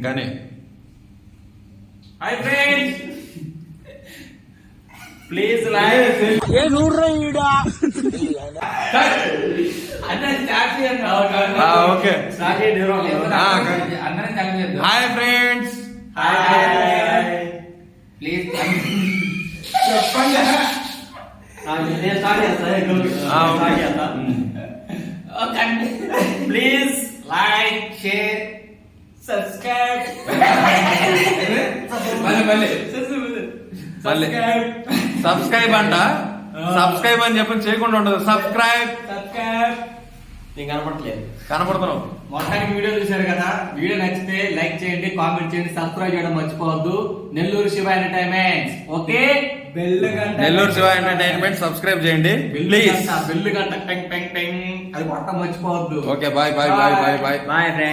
కానీ hi friends, please like okay. Hi friends, please please like share subscribe subscribe అంట. Subscribe అని చెప్పి చేయకుండా ఉండదు. సబ్స్క్రైబ్ నీకు కనపడట్లేదు, కనపడుతున్నావు. మొత్తానికి వీడియో చూశారు కదా. వీడియో నచ్చితే లైక్ చేయండి, కామెంట్ చేయండి, సబ్స్క్రైబ్ చేయడం మర్చిపోవద్దు. Nellore Shiva entertainments. Okay, Nellore Shiva entertainment subscribe చేయండి ప్లీజ్. బెల్లు గంట టెంగ్ టెంగ్ టెంగ్ అది కొట్టడం మర్చిపోవద్దు. Okay, bye bye bye bye bye bye friends.